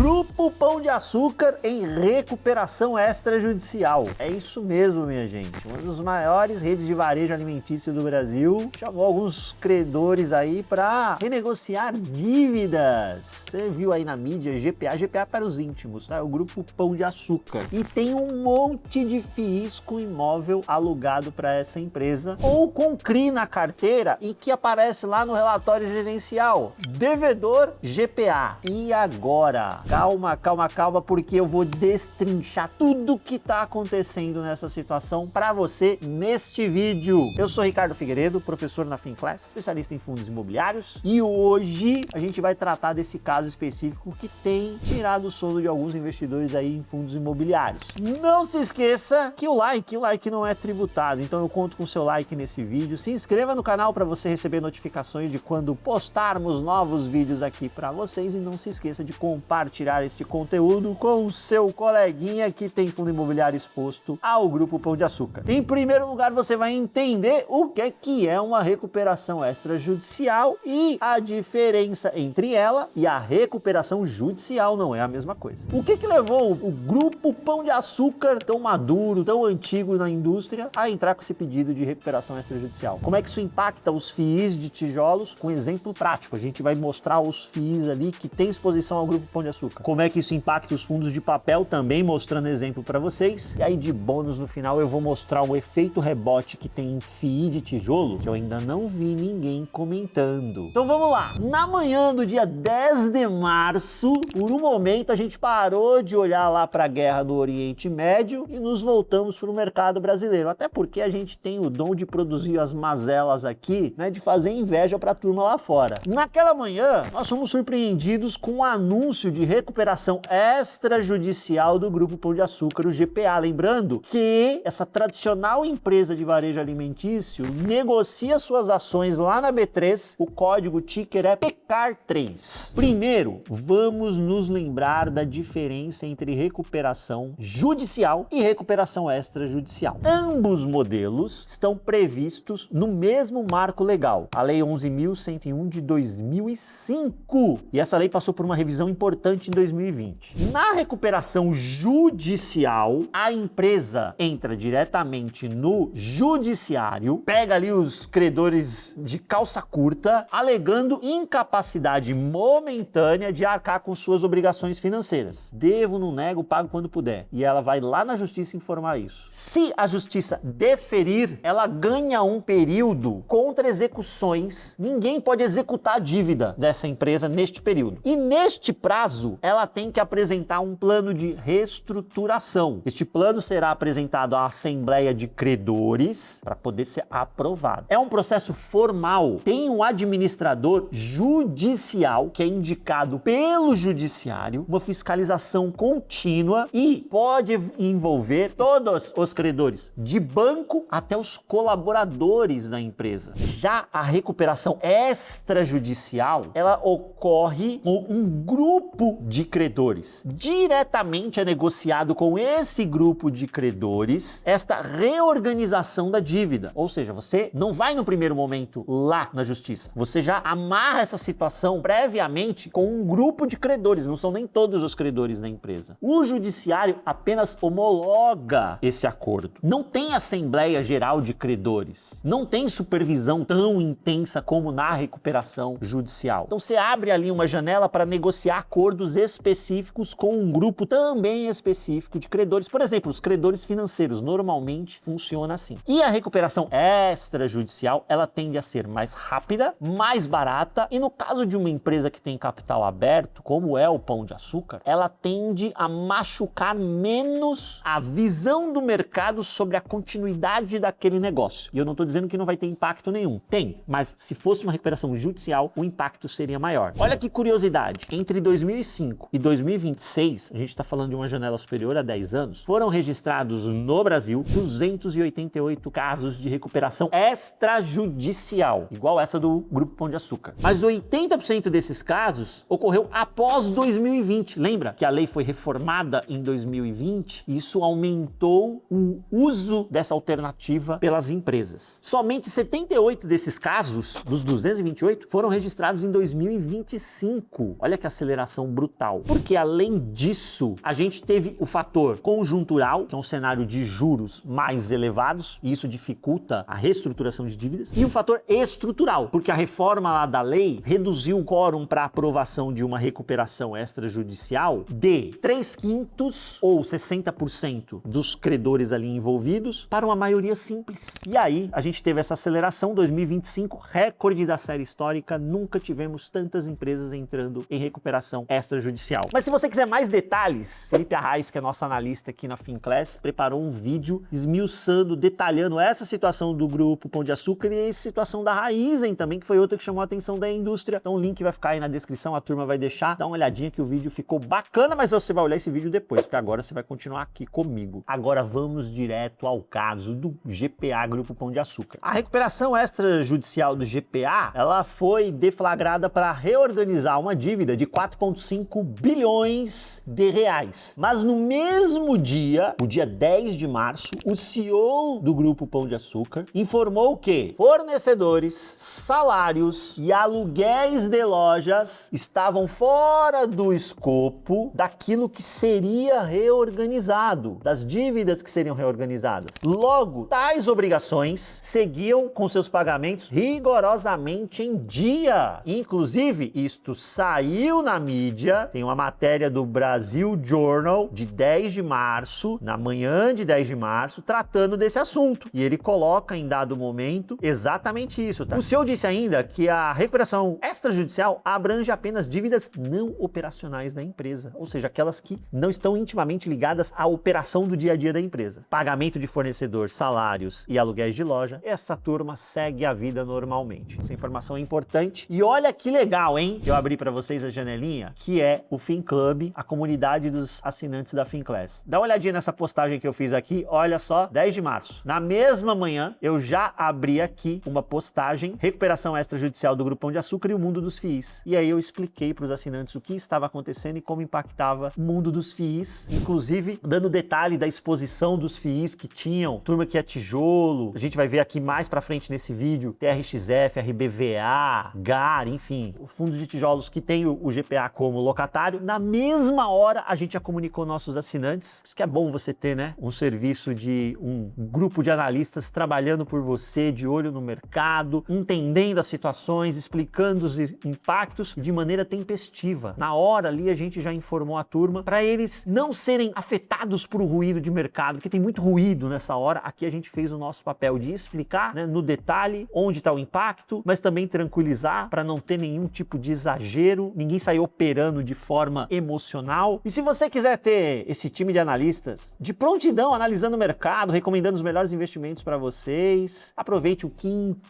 Grupo Pão de Açúcar em recuperação extrajudicial. É isso mesmo, minha gente. Uma das maiores redes de varejo alimentício do Brasil chamou alguns credores aí para renegociar dívidas. Você viu aí na mídia GPA para os íntimos, tá? É o Grupo Pão de Açúcar. E tem um monte de FIIs com imóvel alugado para essa empresa ou com CRI na carteira e que aparece lá no relatório gerencial. Devedor GPA. E agora? Calma, porque eu vou destrinchar tudo que tá acontecendo nessa situação para você neste vídeo. Eu sou Ricardo Figueiredo, professor na Finclass, especialista em fundos imobiliários, e hoje a gente vai tratar desse caso específico que tem tirado o sono de alguns investidores aí em fundos imobiliários. Não se esqueça que o like não é tributado, então eu conto com o seu like nesse vídeo. Se inscreva no canal para você receber notificações de quando postarmos novos vídeos aqui para vocês e não se esqueça de compartilhar este conteúdo com o seu coleguinha que tem fundo imobiliário exposto ao Grupo Pão de Açúcar. Em primeiro lugar, você vai entender o que é uma recuperação extrajudicial e a diferença entre ela e a recuperação judicial não é a mesma coisa. O que levou o Grupo Pão de Açúcar, tão maduro, tão antigo na indústria, a entrar com esse pedido de recuperação extrajudicial? Como é que isso impacta os FIIs de tijolos? Com exemplo prático, a gente vai mostrar os FIIs ali que tem exposição ao Grupo Pão de Açúcar. Como é que isso impacta os fundos de papel, também mostrando exemplo para vocês. E aí de bônus no final eu vou mostrar o efeito rebote que tem em FII de tijolo, que eu ainda não vi ninguém comentando. Então vamos lá. Na manhã do dia 10 de março, por um momento a gente parou de olhar lá para a guerra no Oriente Médio e nos voltamos para o mercado brasileiro. Até porque a gente tem o dom de produzir as mazelas aqui, né, de fazer inveja para a turma lá fora. Naquela manhã, nós fomos surpreendidos com o anúncio de recuperação extrajudicial do Grupo Pão de Açúcar, o GPA. Lembrando que essa tradicional empresa de varejo alimentício negocia suas ações lá na B3, o código ticker é PECAR3. Primeiro, vamos nos lembrar da diferença entre recuperação judicial e recuperação extrajudicial. Ambos modelos estão previstos no mesmo marco legal, a Lei 11.101 de 2005. E essa lei passou por uma revisão importante em 2020. Na recuperação judicial, a empresa entra diretamente no judiciário, pega ali os credores de calça curta, alegando incapacidade momentânea de arcar com suas obrigações financeiras. Devo, não nego, pago quando puder. E ela vai lá na justiça informar isso. Se a justiça deferir, ela ganha um período contra execuções. Ninguém pode executar a dívida dessa empresa neste período. E neste prazo, ela tem que apresentar um plano de reestruturação. Este plano será apresentado à Assembleia de Credores para poder ser aprovado. É um processo formal. Tem um administrador judicial que é indicado pelo judiciário, uma fiscalização contínua e pode envolver todos os credores, de banco até os colaboradores da empresa. Já a recuperação extrajudicial, ela ocorre com um grupo de credores. Diretamente é negociado com esse grupo de credores esta reorganização da dívida. Ou seja, você não vai no primeiro momento lá na justiça. Você já amarra essa situação previamente com um grupo de credores. Não são nem todos os credores da empresa. O judiciário apenas homologa esse acordo. Não tem Assembleia Geral de Credores. Não tem supervisão tão intensa como na recuperação judicial. Então você abre ali uma janela para negociar acordos específicos com um grupo também específico de credores. Por exemplo, os credores financeiros normalmente funciona assim. E a recuperação extrajudicial, ela tende a ser mais rápida, mais barata e no caso de uma empresa que tem capital aberto, como é o Pão de Açúcar, ela tende a machucar menos a visão do mercado sobre a continuidade daquele negócio. E eu não estou dizendo que não vai ter impacto nenhum. Tem, mas se fosse uma recuperação judicial, o impacto seria maior. Olha que curiosidade, entre 2005 e 2026, a gente está falando de uma janela superior a 10 anos, foram registrados no Brasil 288 casos de recuperação extrajudicial, igual essa do Grupo Pão de Açúcar. Mas 80% desses casos ocorreu após 2020. Lembra que a lei foi reformada em 2020? E isso aumentou o uso dessa alternativa pelas empresas. Somente 78 desses casos, dos 228, foram registrados em 2025. Olha que aceleração brutal. brutal. Porque além disso, a gente teve o fator conjuntural, que é um cenário de juros mais elevados, e isso dificulta a reestruturação de dívidas, e o fator estrutural, porque a reforma lá da lei reduziu o quórum para aprovação de uma recuperação extrajudicial de 3/5 ou 60% dos credores ali envolvidos para uma maioria simples. E aí a gente teve essa aceleração, 2025, recorde da série histórica, nunca tivemos tantas empresas entrando em recuperação extrajudicial. Mas se você quiser mais detalhes, Felipe Arraes, que é nosso analista aqui na Finclass, preparou um vídeo esmiuçando, detalhando essa situação do grupo Pão de Açúcar e a situação da Raízen também, que foi outra que chamou a atenção da indústria. Então o link vai ficar aí na descrição, a turma vai deixar. Dá uma olhadinha que o vídeo ficou bacana, mas você vai olhar esse vídeo depois, porque agora você vai continuar aqui comigo. Agora vamos direto ao caso do GPA Grupo Pão de Açúcar. A recuperação extrajudicial do GPA, ela foi deflagrada para reorganizar uma dívida de 4,5 bilhões de reais. Mas no mesmo dia, o dia 10 de março, o CEO do Grupo Pão de Açúcar informou que fornecedores, salários e aluguéis de lojas estavam fora do escopo daquilo que seria reorganizado, das dívidas que seriam reorganizadas. Logo, tais obrigações seguiam com seus pagamentos rigorosamente em dia. Inclusive, isto saiu na mídia, tem uma matéria do Brasil Journal de 10 de março, na manhã de 10 de março, tratando desse assunto. E ele coloca em dado momento exatamente isso, tá? O CEO disse ainda que a recuperação extrajudicial abrange apenas dívidas não operacionais da empresa, ou seja, aquelas que não estão intimamente ligadas à operação do dia a dia da empresa. Pagamento de fornecedor, salários e aluguéis de loja, essa turma segue a vida normalmente. Essa informação é importante. E olha que legal, hein? Eu abri para vocês a janelinha, que é o FinClub, a comunidade dos assinantes da Finclass. Dá uma olhadinha nessa postagem que eu fiz aqui, olha só, 10 de março. Na mesma manhã, eu já abri aqui uma postagem, recuperação extrajudicial do Grupo Pão de Açúcar e o mundo dos FIIs. E aí eu expliquei para os assinantes o que estava acontecendo e como impactava o mundo dos FIIs, inclusive dando detalhe da exposição dos FIIs que tinham, turma que é tijolo, a gente vai ver aqui mais para frente nesse vídeo, TRXF, RBVA, GAR, enfim, o fundo de tijolos que tem o GPA como locatário. Na mesma hora a gente já comunicou nossos assinantes. Isso que é bom você ter, né, um serviço de um grupo de analistas trabalhando por você, de olho no mercado, entendendo as situações, explicando os impactos de maneira tempestiva. Na hora ali a gente já informou a turma para eles não serem afetados por ruído de mercado, porque tem muito ruído nessa hora. Aqui a gente fez o nosso papel de explicar, né, no detalhe onde está o impacto, mas também tranquilizar para não ter nenhum tipo de exagero, ninguém sair operando de forma emocional. E se você quiser ter esse time de analistas de prontidão, analisando o mercado, recomendando os melhores investimentos para vocês, aproveite o quinto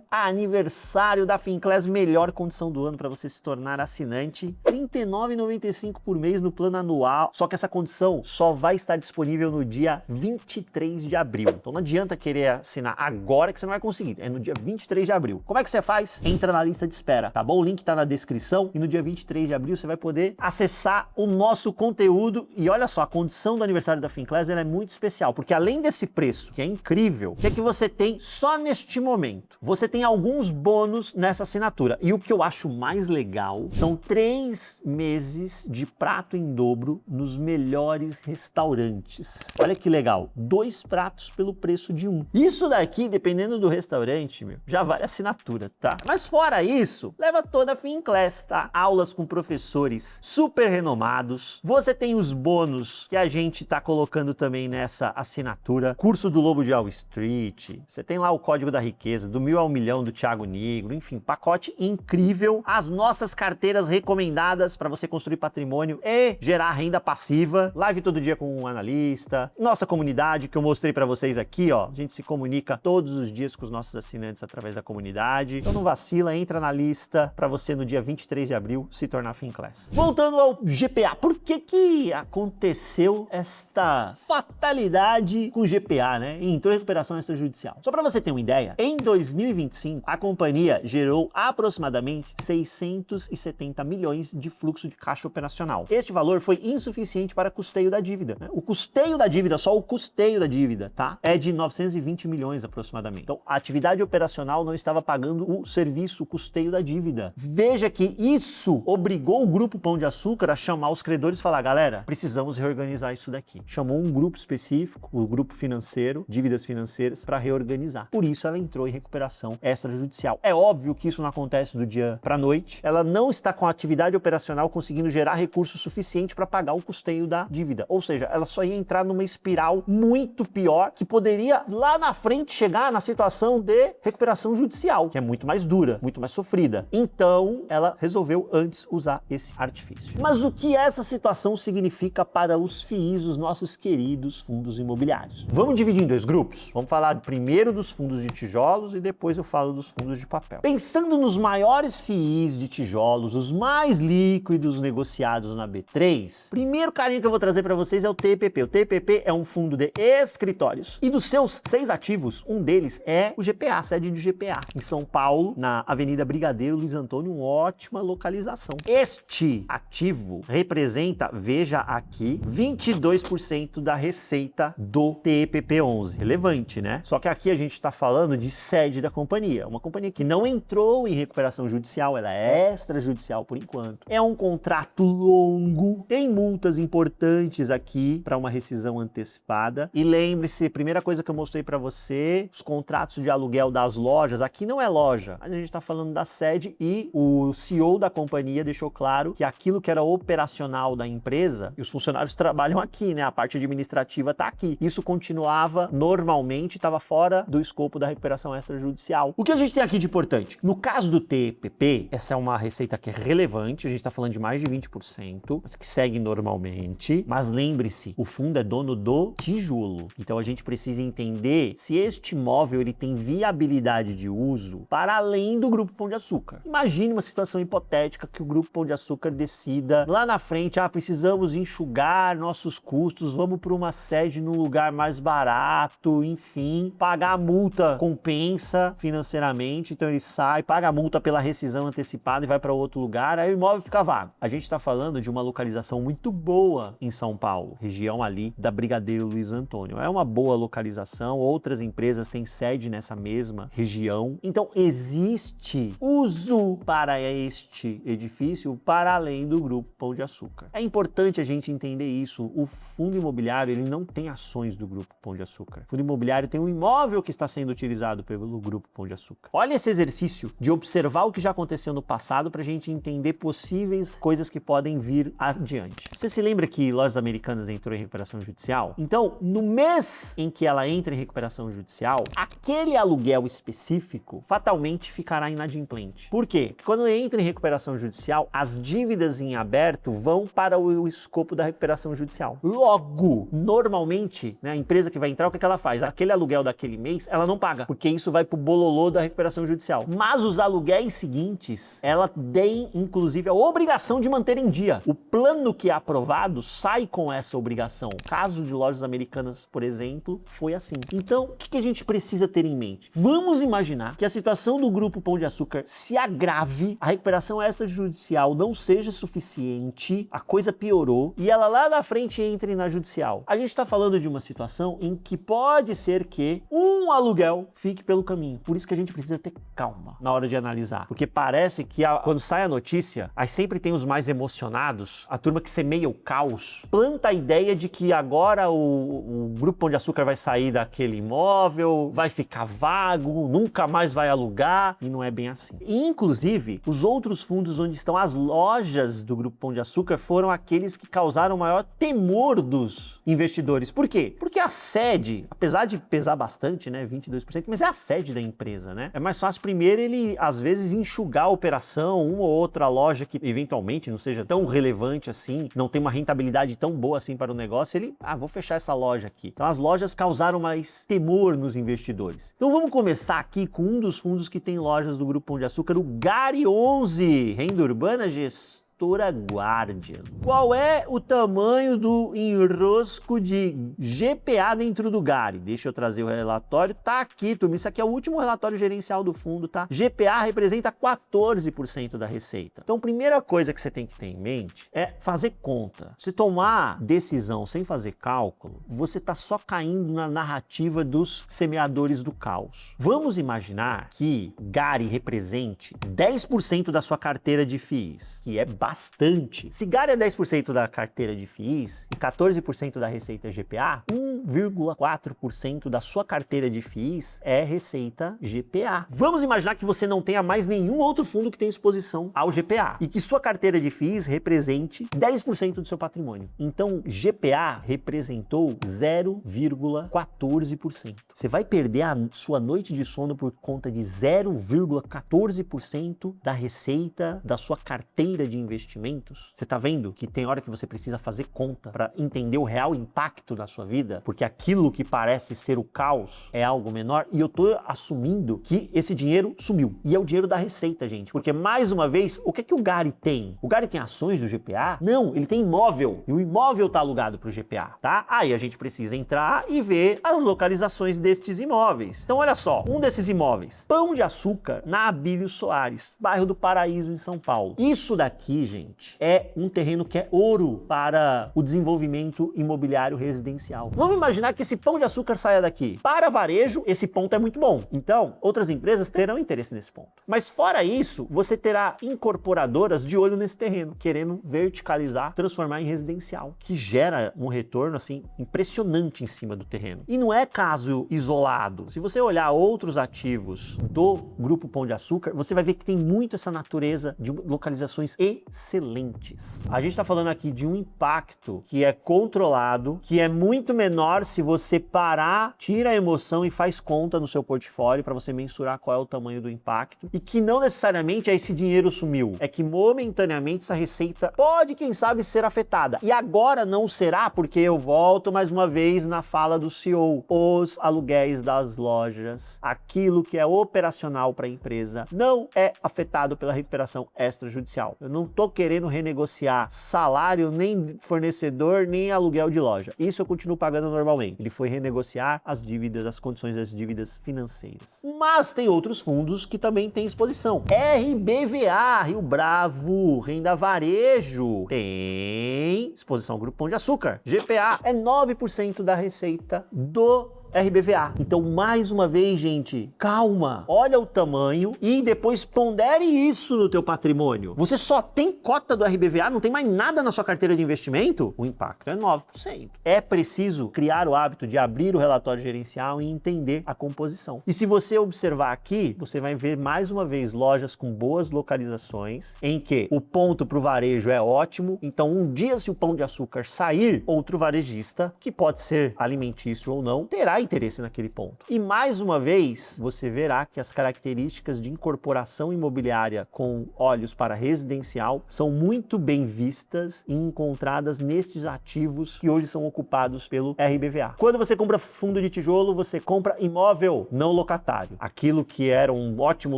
aniversário da Finclass, melhor condição do ano para você se tornar assinante, R$ 39,95 por mês no plano anual, só que essa condição só vai estar disponível no dia 23 de abril. Então não adianta querer assinar agora que você não vai conseguir, é no dia 23 de abril. Como é que você faz? Entra na lista de espera, tá bom? O link tá na descrição e no dia 23 de abril você vai poder acessar o nosso conteúdo. E olha só, a condição do aniversário da Finclass ela é muito especial, porque além desse preço, que é incrível, o que é que você tem só neste momento? Você tem alguns bônus nessa assinatura. E o que eu acho mais legal são 3 meses de prato em dobro nos melhores restaurantes. Olha que legal, 2 pratos pelo preço de 1. Isso daqui, dependendo do restaurante, já vale assinatura, tá? Mas fora isso, leva toda a Finclass, tá? Aulas com professores super renomados. Você tem os bônus que a gente tá colocando também nessa assinatura. Curso do Lobo de Wall Street. Você tem lá o Código da Riqueza, do 1000 ao milhão do Thiago Nigro, enfim, pacote incrível. As nossas carteiras recomendadas para você construir patrimônio e gerar renda passiva. Live todo dia com um analista. Nossa comunidade que eu mostrei para vocês aqui, ó. A gente se comunica todos os dias com os nossos assinantes através da comunidade. Então não vacila, entra na lista para você no dia 23 de abril se tornar Finclass. Voltando ao GPA, por que aconteceu esta fatalidade com o GPA, né? E entrou em recuperação extrajudicial. Só para você ter uma ideia, em 2019, 2025, a companhia gerou aproximadamente 670 milhões de fluxo de caixa operacional. Este valor foi insuficiente para custeio da dívida, né? O custeio da dívida, só o custeio da dívida, tá? É de 920 milhões aproximadamente. Então, a atividade operacional não estava pagando o serviço, o custeio da dívida. Veja que isso obrigou o Grupo Pão de Açúcar a chamar os credores e falar, galera, precisamos reorganizar isso daqui. Chamou um grupo específico, o grupo financeiro, dívidas financeiras, para reorganizar. Por isso ela entrou em recuperação extrajudicial. É óbvio que isso não acontece do dia para a noite. Ela não está com a atividade operacional conseguindo gerar recurso suficiente para pagar o custeio da dívida. Ou seja, ela só ia entrar numa espiral muito pior, que poderia lá na frente chegar na situação de recuperação judicial, que é muito mais dura, muito mais sofrida. Então, ela resolveu antes usar esse artifício. Mas o que essa situação significa para os FIIs, os nossos queridos fundos imobiliários? Vamos dividir em dois grupos. Vamos falar primeiro dos fundos de tijolos e depois eu falo dos fundos de papel. Pensando nos maiores FIIs de tijolos, os mais líquidos negociados na B3, primeiro carinha que eu vou trazer para vocês é o TPP. O TPP é um fundo de escritórios e dos seus 6 ativos, um deles é o GPA, a sede do GPA, em São Paulo, na Avenida Brigadeiro Luiz Antônio, uma ótima localização. Este ativo representa, veja aqui, 22% da receita do TPP-11. Relevante, né? Só que aqui a gente está falando de sede da companhia, uma companhia que não entrou em recuperação judicial, ela é extrajudicial por enquanto. É um contrato longo, tem multas importantes aqui para uma rescisão antecipada. E lembre-se, primeira coisa que eu mostrei para você, os contratos de aluguel das lojas, aqui não é loja, mas a gente está falando da sede e o CEO da companhia deixou claro que aquilo que era operacional da empresa, e os funcionários trabalham aqui, né? A parte administrativa está aqui. Isso continuava normalmente, estava fora do escopo da recuperação extrajudicial. O que a gente tem aqui de importante? No caso do TPP, essa é uma receita que é relevante, a gente está falando de mais de 20%, mas que segue normalmente. Mas lembre-se, o fundo é dono do tijolo. Então a gente precisa entender se este imóvel ele tem viabilidade de uso para além do Grupo Pão de Açúcar. Imagine uma situação hipotética que o Grupo Pão de Açúcar decida lá na frente, precisamos enxugar nossos custos, vamos para uma sede num lugar mais barato, enfim, pagar a multa compensa financeiramente, então ele sai, paga a multa pela rescisão antecipada e vai para outro lugar, aí o imóvel fica vago. A gente está falando de uma localização muito boa em São Paulo, região ali da Brigadeiro Luiz Antônio. É uma boa localização, outras empresas têm sede nessa mesma região, então existe uso para este edifício para além do Grupo Pão de Açúcar. É importante a gente entender isso. O fundo imobiliário ele não tem ações do Grupo Pão de Açúcar. O fundo imobiliário tem um imóvel que está sendo utilizado pelo Grupo Pão de Açúcar. Olha esse exercício de observar o que já aconteceu no passado para a gente entender possíveis coisas que podem vir adiante. Você se lembra que Lojas Americanas entrou em recuperação judicial? Então, no mês em que ela entra em recuperação judicial, aquele aluguel específico fatalmente ficará inadimplente. Por quê? Porque quando entra em recuperação judicial, as dívidas em aberto vão para o escopo da recuperação judicial. Logo, normalmente, né, a empresa que vai entrar, o que ela faz? Aquele aluguel daquele mês, ela não paga, porque isso vai pro bololô da recuperação judicial. Mas os aluguéis seguintes, ela tem, inclusive, a obrigação de manter em dia. O plano que é aprovado sai com essa obrigação. O caso de Lojas Americanas, por exemplo, foi assim. Então, o que a gente precisa ter em mente? Vamos imaginar que a situação do Grupo Pão de Açúcar se agrave, a recuperação extrajudicial não seja suficiente, a coisa piorou e ela lá na frente entre na judicial. A gente está falando de uma situação em que pode ser que um aluguel fique pelo caminho. Por isso que a gente precisa ter calma na hora de analisar. Porque parece que quando sai a notícia, aí sempre tem os mais emocionados, a turma que semeia o caos, planta a ideia de que agora o Grupo Pão de Açúcar vai sair daquele imóvel, vai ficar vago, nunca mais vai alugar, e não é bem assim. E, inclusive, os outros fundos onde estão as lojas do Grupo Pão de Açúcar foram aqueles que causaram o maior temor dos investidores. Por quê? Porque a sede, apesar de pesar bastante, né, 22%, mas é a sede da empresa, né? É mais fácil primeiro ele, às vezes, enxugar a operação, uma ou outra loja que eventualmente não seja tão relevante assim, não tem uma rentabilidade tão boa assim para o negócio, ele, vou fechar essa loja aqui. Então as lojas causaram mais temor nos investidores. Então vamos começar aqui com um dos fundos que tem lojas do Grupo Pão de Açúcar, o GARI 11, Renda Urbana Gestora. calculadora Guardian. Qual é o tamanho do enrosco de GPA dentro do GARI? Deixa eu trazer o relatório. Tá aqui, turma. Isso aqui é o último relatório gerencial do fundo, tá? GPA representa 14% da receita. Então, primeira coisa que você tem que ter em mente é fazer conta. Se tomar decisão sem fazer cálculo, você tá só caindo na narrativa dos semeadores do caos. Vamos imaginar que GARI represente 10% da sua carteira de FIIs, que é bastante. Se GARI é 10% da carteira de FIIs e 14% da receita é GPA, 1,4% da sua carteira de FIIs é receita GPA. Vamos imaginar que você não tenha mais nenhum outro fundo que tenha exposição ao GPA e que sua carteira de FIIs represente 10% do seu patrimônio. Então, GPA representou 0,14%. Você vai perder a sua noite de sono por conta de 0,14% da receita da sua carteira de investimentos? Você tá vendo que tem hora que você precisa fazer conta para entender o real impacto da sua vida? Porque aquilo que parece ser o caos é algo menor, e eu tô assumindo que esse dinheiro sumiu. E é o dinheiro da receita, gente. Porque, mais uma vez, o que é que o GARI tem? O GARI tem ações do GPA? Não, ele tem imóvel. E o imóvel tá alugado pro GPA, tá? Aí a gente precisa entrar e ver as localizações destes imóveis. Então, olha só, um desses imóveis, Pão de Açúcar, na Abílio Soares, bairro do Paraíso, em São Paulo. Isso daqui, gente, é um terreno que é ouro para o desenvolvimento imobiliário residencial. Vamos imaginar que esse Pão de Açúcar saia daqui. Para varejo, esse ponto é muito bom. Então, outras empresas terão interesse nesse ponto. Mas fora isso, você terá incorporadoras de olho nesse terreno, querendo verticalizar, transformar em residencial, que gera um retorno, assim, impressionante em cima do terreno. E não é caso isolado. Se você olhar outros ativos do Grupo Pão de Açúcar, você vai ver que tem muito essa natureza de localizações excelentes. A gente está falando aqui de um impacto que é controlado, que é muito menor se você parar, tira a emoção e faz conta no seu portfólio para você mensurar qual é o tamanho do impacto, e que não necessariamente é esse dinheiro sumiu, é que momentaneamente essa receita pode, quem sabe, ser afetada. E agora não será, porque eu volto mais uma vez na fala do CEO. Os aluguéis das lojas, aquilo que é operacional para a empresa, não é afetado pela recuperação extrajudicial. Eu não tô querendo renegociar salário, nem fornecedor, nem aluguel de loja. Isso eu continuo pagando normalmente. Ele foi renegociar as dívidas, as condições das dívidas financeiras. Mas tem outros fundos que também têm exposição. RBVA, Rio Bravo, Renda Varejo, tem exposição ao Grupo Pão de Açúcar. GPA é 9% da receita do RBVA. Então, mais uma vez, gente, calma, olha o tamanho e depois pondere isso no teu patrimônio. Você só tem cota do RBVA, não tem mais nada na sua carteira de investimento? O impacto é 9%. É preciso criar o hábito de abrir o relatório gerencial e entender a composição. E se você observar aqui, você vai ver mais uma vez lojas com boas localizações, em que o ponto para o varejo é ótimo. Então, um dia, se o Pão de Açúcar sair, outro varejista, que pode ser alimentício ou não, terá interesse naquele ponto. E mais uma vez, você verá que as características de incorporação imobiliária com olhos para residencial são muito bem vistas e encontradas nestes ativos que hoje são ocupados pelo RBVA. Quando você compra fundo de tijolo, você compra imóvel, não locatário. Aquilo que era um ótimo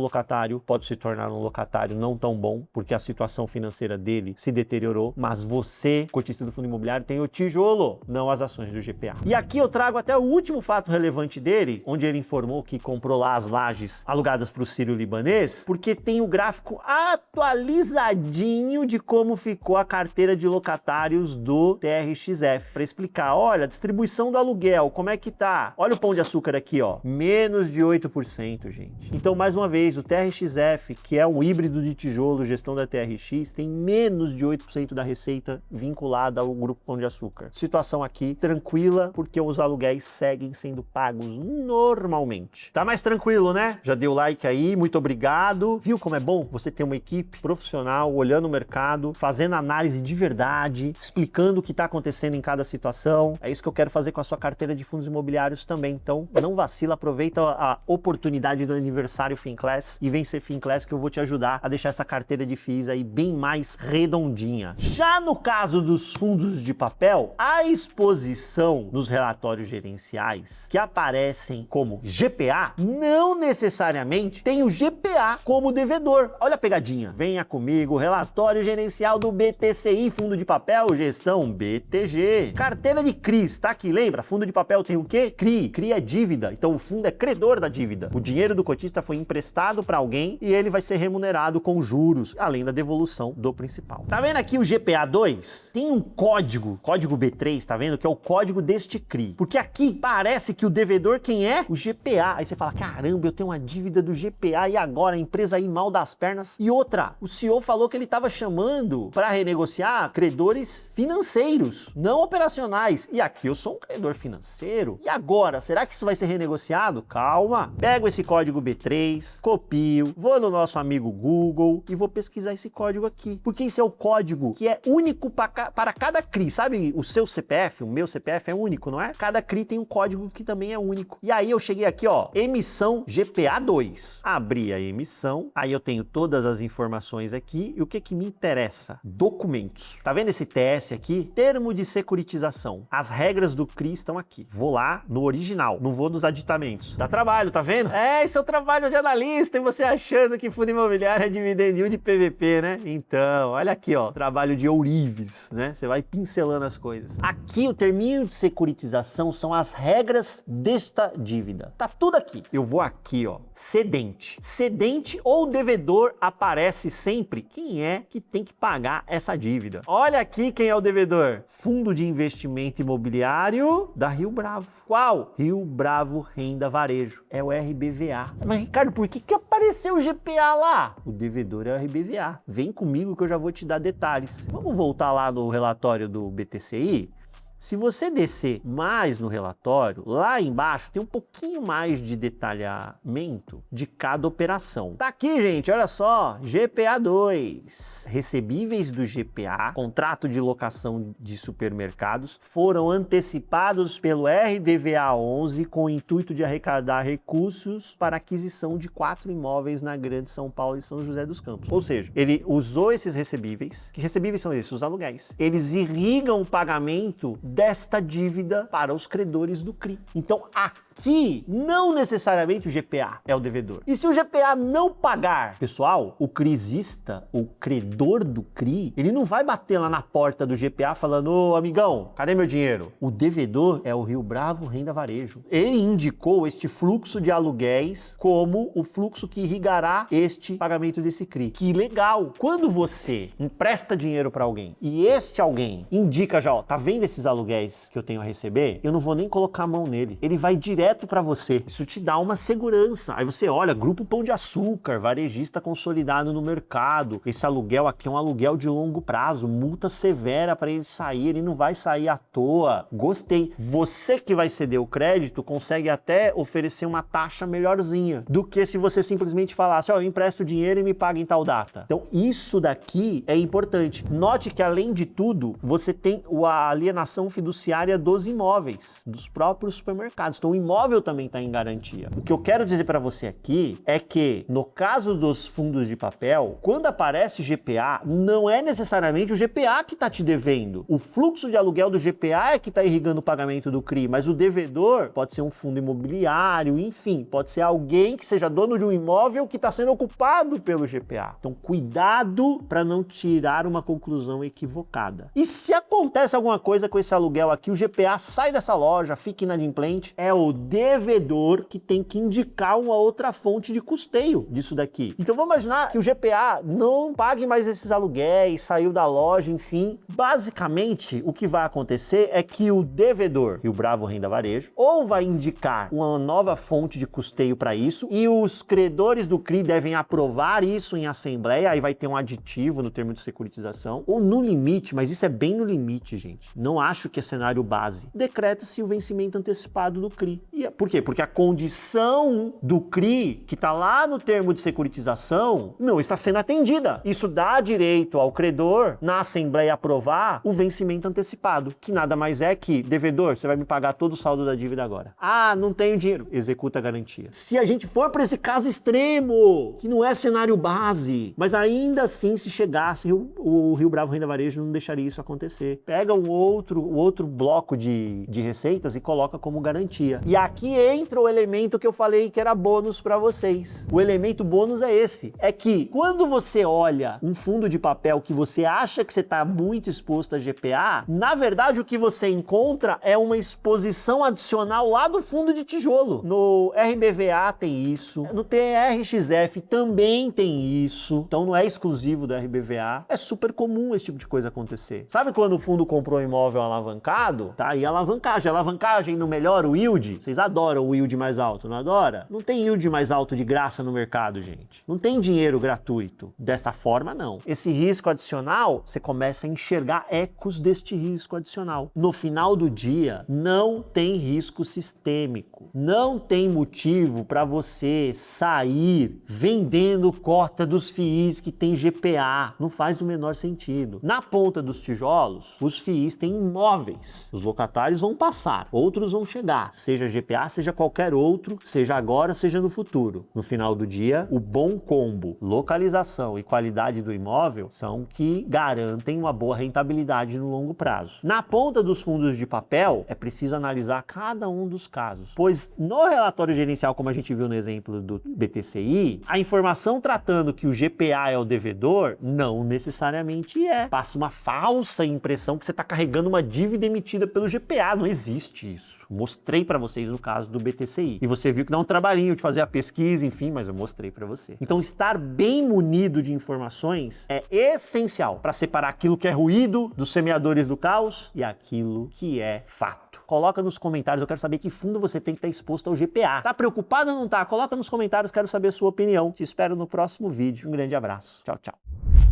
locatário pode se tornar um locatário não tão bom, porque a situação financeira dele se deteriorou, mas você, cotista do fundo imobiliário, tem o tijolo, não as ações do GPA. E aqui eu trago até o último fato relevante dele, onde ele informou que comprou lá as lajes alugadas para o Sírio-Libanês, porque tem o gráfico atualizadinho de como ficou a carteira de locatários do TRXF, para explicar, olha, a distribuição do aluguel, como é que tá? Olha o Pão de Açúcar aqui, ó, menos de 8%, gente. Então, mais uma vez, o TRXF, que é um híbrido de tijolo, gestão da TRX, tem menos de 8% da receita vinculada ao Grupo Pão de Açúcar. Situação aqui tranquila, porque os aluguéis seguem sendo pagos normalmente. Tá mais tranquilo, né? Já deu like aí, muito obrigado. Viu como é bom você ter uma equipe profissional olhando o mercado, fazendo análise de verdade, explicando o que está acontecendo em cada situação. É isso que eu quero fazer com a sua carteira de fundos imobiliários também. Então, não vacila, aproveita a oportunidade do aniversário Finclass e vem ser Finclass, que eu vou te ajudar a deixar essa carteira de FIIs aí bem mais redondinha. Já no caso dos fundos de papel, a exposição nos relatórios gerenciais imóveis que aparecem como GPA não necessariamente tem o GPA como devedor. Olha a pegadinha. Venha comigo, relatório gerencial do BTCI, fundo de papel, gestão BTG. Carteira de CRIs, tá aqui, lembra? Fundo de papel tem o quê? CRI. CRI é dívida, então o fundo é credor da dívida. O dinheiro do cotista foi emprestado para alguém e ele vai ser remunerado com juros, além da devolução do principal. Tá vendo aqui o GPA 2? Tem um código B3, tá vendo? Que é o código deste CRI. Porque aqui parece que o devedor quem é? O GPA. Aí você fala, caramba, eu tenho uma dívida do GPA e agora a empresa aí mal das pernas. E outra, o CEO falou que ele estava chamando para renegociar credores financeiros, não operacionais. E aqui eu sou um credor financeiro. E agora, será que isso vai ser renegociado? Calma. Pego esse código B3, copio, vou no nosso amigo Google e vou pesquisar esse código aqui. Porque esse é o código que é único para cada CRI. Sabe o seu CPF, o meu CPF é único, não é? Cada CRI tem um código que também é único. E aí eu cheguei aqui, ó, emissão GPA 2. Abri a emissão, aí eu tenho todas as informações aqui. E o que que me interessa? Documentos. Tá vendo esse TS aqui? Termo de securitização. As regras do CRI estão aqui. Vou lá no original, não vou nos aditamentos. Dá trabalho, tá vendo? Esse é o trabalho de analista e você achando que fundo imobiliário é dividend yield de PVP, né? Então, olha aqui, ó, trabalho de ourives, né? Você vai pincelando as coisas. Aqui o terminho de securitização são as regras desta dívida. Tá tudo aqui. Eu vou aqui, ó, cedente. Cedente ou devedor aparece sempre quem é que tem que pagar essa dívida. Olha aqui quem é o devedor. Fundo de investimento imobiliário da Rio Bravo. Qual? Rio Bravo Renda Varejo. É o RBVA. Mas, Ricardo, por que apareceu o GPA lá? O devedor é o RBVA. Vem comigo que eu já vou te dar detalhes. Vamos voltar lá no relatório do BTCI? Se você descer mais no relatório, lá embaixo tem um pouquinho mais de detalhamento de cada operação. Tá aqui, gente, olha só, GPA 2. Recebíveis do GPA, contrato de locação de supermercados, foram antecipados pelo RBVA 11 com o intuito de arrecadar recursos para aquisição de 4 imóveis na Grande São Paulo e São José dos Campos. Ou seja, ele usou esses recebíveis. Que recebíveis são esses? Os aluguéis. Eles irrigam o pagamento desta dívida para os credores do CRI. Então, aqui, não necessariamente o GPA é o devedor. E se o GPA não pagar, pessoal, o crisista, o credor do CRI, ele não vai bater lá na porta do GPA falando, ô amigão, cadê meu dinheiro? O devedor é o Rio Bravo Renda Varejo. Ele indicou este fluxo de aluguéis como o fluxo que irrigará este pagamento desse CRI. Que legal! Quando você empresta dinheiro para alguém e este alguém indica já, ó, tá vendo esses aluguéis que eu tenho a receber, eu não vou nem colocar a mão nele. Ele vai direto para você. Isso te dá uma segurança. Aí você olha, Grupo Pão de Açúcar, varejista consolidado no mercado. Esse aluguel aqui é um aluguel de longo prazo, multa severa para ele sair, ele não vai sair à toa. Gostei. Você que vai ceder o crédito consegue até oferecer uma taxa melhorzinha do que se você simplesmente falasse, ó, eu empresto dinheiro e me paga em tal data. Então isso daqui é importante. Note que além de tudo, você tem a alienação fiduciária dos imóveis, dos próprios supermercados. Então o imóvel também está em garantia. O que eu quero dizer para você aqui é que no caso dos fundos de papel, quando aparece GPA, não é necessariamente o GPA que está te devendo. O fluxo de aluguel do GPA é que está irrigando o pagamento do CRI, mas o devedor pode ser um fundo imobiliário, enfim, pode ser alguém que seja dono de um imóvel que está sendo ocupado pelo GPA. Então cuidado para não tirar uma conclusão equivocada. E se acontece alguma coisa com esse aluguel aqui, o GPA sai dessa loja, fica inadimplente, é o devedor que tem que indicar uma outra fonte de custeio disso daqui. Então vamos imaginar que o GPA não pague mais esses aluguéis, saiu da loja, enfim. Basicamente, o que vai acontecer é que o devedor, Rio Bravo Renda Varejo, ou vai indicar uma nova fonte de custeio para isso, e os credores do CRI devem aprovar isso em assembleia, aí vai ter um aditivo no termo de securitização, ou no limite, mas isso é bem no limite, gente. Não acho que é cenário base. Decreta-se o vencimento antecipado do CRI. E Por quê? Porque a condição do CRI, que está lá no termo de securitização, não está sendo atendida. Isso dá direito ao credor, na Assembleia, aprovar o vencimento antecipado, que nada mais é que, devedor, você vai me pagar todo o saldo da dívida agora. Ah, não tenho dinheiro. Executa a garantia. Se a gente for para esse caso extremo, que não é cenário base, mas ainda assim, se chegasse, o Rio Bravo Renda Varejo não deixaria isso acontecer. Pega o outro bloco de receitas e coloca como garantia. E aqui entra o elemento que eu falei que era bônus para vocês. O elemento bônus é esse. É que quando você olha um fundo de papel que você acha que você está muito exposto a GPA, na verdade o que você encontra é uma exposição adicional lá do fundo de tijolo. No RBVA tem isso, no TRXF também tem isso, então não é exclusivo do RBVA. É super comum esse tipo de coisa acontecer. Sabe quando o fundo comprou um imóvel alavancado? Tá aí a alavancagem. A alavancagem não melhora o yield? Vocês adoram o yield mais alto, não adora? Não tem yield mais alto de graça no mercado, gente. Não tem dinheiro gratuito. Dessa forma, não. Esse risco adicional, você começa a enxergar ecos deste risco adicional. No final do dia, não tem risco sistêmico. Não tem motivo para você sair vendendo cota dos FIIs que tem GPA. Não faz o menor sentido. Na ponta dos tijolos, os FIIs têm imóveis. Os locatários vão passar, outros vão chegar. Seja GPA, seja qualquer outro, seja agora, seja no futuro. No final do dia, o bom combo, localização e qualidade do imóvel são que garantem uma boa rentabilidade no longo prazo. Na ponta dos fundos de papel, é preciso analisar cada um dos casos, pois no relatório gerencial, como a gente viu no exemplo do BTCI, a informação tratando que o GPA é o devedor, não necessariamente é. Passa uma falsa impressão que você está carregando uma dívida emitida pelo GPA. Não existe isso. Mostrei para vocês no caso do BTCI. E você viu que dá um trabalhinho de fazer a pesquisa, enfim, mas eu mostrei para você. Então, estar bem munido de informações é essencial para separar aquilo que é ruído dos semeadores do caos e aquilo que é fato. Coloca nos comentários, eu quero saber que fundo você tem que estar exposto ao GPA. Tá preocupado ou não tá? Coloca nos comentários, quero saber a sua opinião. Te espero no próximo vídeo. Um grande abraço. Tchau, tchau.